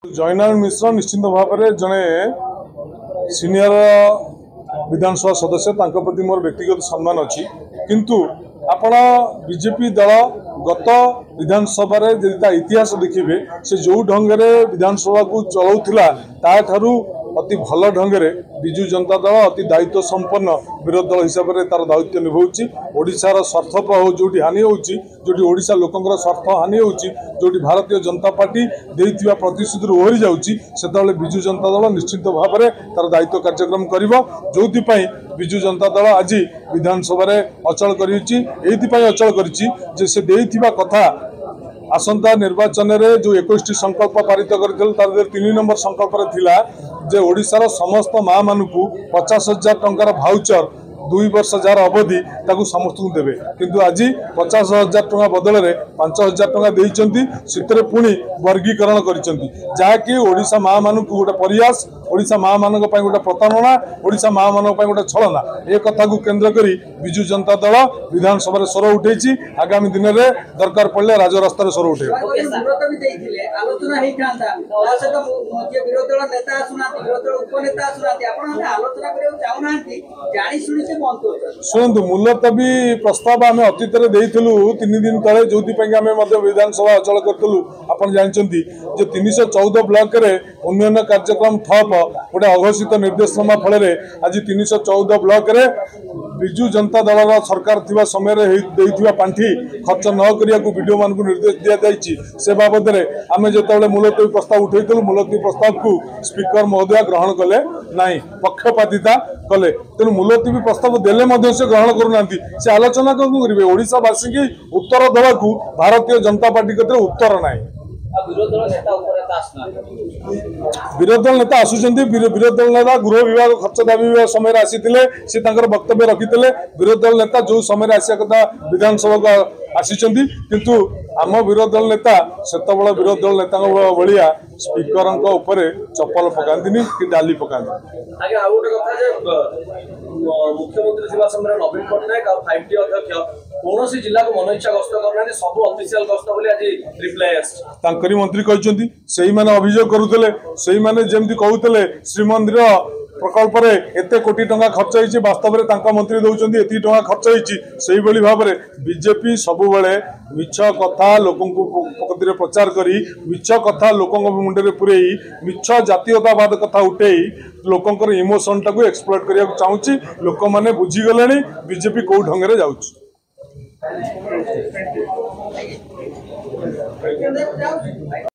जयनारायण मिश्र निश्चित भाव में जड़े सीनियर विधानसभा सदस्य प्रति मोर व्यक्तिगत सम्मान अच्छी किंतु आपण बीजेपी दल गत विधानसभा इतिहास देखिए से जो ढंगे विधानसभा को चलाऊला तारू अति भल ढंगे विजु जनता दल अति दायित्व संपन्न विरोधी दल हिसाब से तार दायित्व निभाऊँच ओडिशार स्वार्थ जो हानि होती ओडिशा लोकंर स्वार्थ हानि होती जो भारतीय जनता पार्टी देइथिबा प्रतिश्रुति ओहरी जाउची सेतबेले विजु जनता दल निश्चित भाव में तार दायित्व कार्यक्रम करिवो जोथिपाई विजु जनता दल आज विधानसभा रे अचल करिछि एथिपाई अचल करिछि जे से देइथिबा कथा आसंता निर्वाचन रे जो 21 संकल्प पारित करथिल तार 3 नंबर संकल्प रे थिला जे ओडिशार समस्त माँ मानकू 50,000 टंकार भाउचर 2 वर्ष जार अवधि ताकू समस्त को देवे किंतु आज 50,000 टंका बदल में 5,000 टंका देइचंती सितरे पुणी वर्गीकरण करिसंती जाकि ओडिशा माँ मानकू गोटे प्रयास ओडिशा माँ मानक पई गोटे प्रतारणा ओडिशा माँ मानक पई गोटे छलना ए कथा को केंद्र करी विजु जनता दल विधानसभा रे स्वर उठेछि आगामी दिन में दरकार पड़ले राजरास्ता रे स्वर उठे आलोचना हेइथांता तासत विरोधी दल नेता आसुनांती विरोधी दल उपनेता आसुनांती आपण आलोचना करियो चाहुनांती जानि सुनि शुणु मुलतवी प्रस्ताव आम अतीत 3 दिन तले जो विधानसभा अचल करूँ आप जानते 314 ब्लॉक रे उन्नयन कार्यक्रम ठप गोटे अघोषित निर्देशनामा फल आज 314 ब्लॉक रे विजु जनता दल सरकार थिबा समय रे पांठी खर्च न करिया को वीडियो मान को निर्देश दिया जाइछि से बाबद रे आमे जेतबेले मुलतवी प्रस्ताव उठैतलु मुलतवी प्रस्ताव को स्पीकर महोदय ग्रहण कले नाही पक्षपातिता कले तेणु मुलतवी प्रस्ताव देले मध्य से ग्रहण करूना से आलोचना करेंगे ओडिशावासी की उत्तर दवा को भारतीय जनता पार्टी कतरे उत्तर ना विरोधी दल नेता आसुचंती विरोधी दल नेता गृह विभाग खर्च दाबी समय आसीथिले से तांकर वक्तव्य रखिथिले विरोधी दल नेता जो समय आसिया कथा विधानसभा को आसीचंती किंतु आम विरोधी दल नेता सेतबेले विरोधी दल नेता भलिया स्पीकर ऊपर चप्पल पकांतिनी कि डाली पकांती आगे आ गोटे कथा जे मुख्यमंत्री थिबा समय नवीन पटनायक आ 5T अध्यक्ष कौन जिला को मन इच्छा गस्त करना सब ऑफिशियल गस्त बोली आज रिप्लाई तांकरी मंत्री कहते से अभियोग करुले से जमी कहते श्रीमंदिर प्रकल्प रे एते कोटी टंका खर्च होइछि वास्तव रे तांका मंत्री दउचंदी एती टंका खर्च होइछि सेही बली भाव रे बीजेपी सबु बेले मिछ कथा लोकन को पकतिरे प्रचार करी मिछ कथा लोकन मुंडे रे पुरेई मिछ जातीयतावाद कथा उठेई लोकन इमोशन टाको एक्सप्लॉइट करिया चाहूछि लोक माने बुझी गलेनी बीजेपी को ढंग रे जाउछि।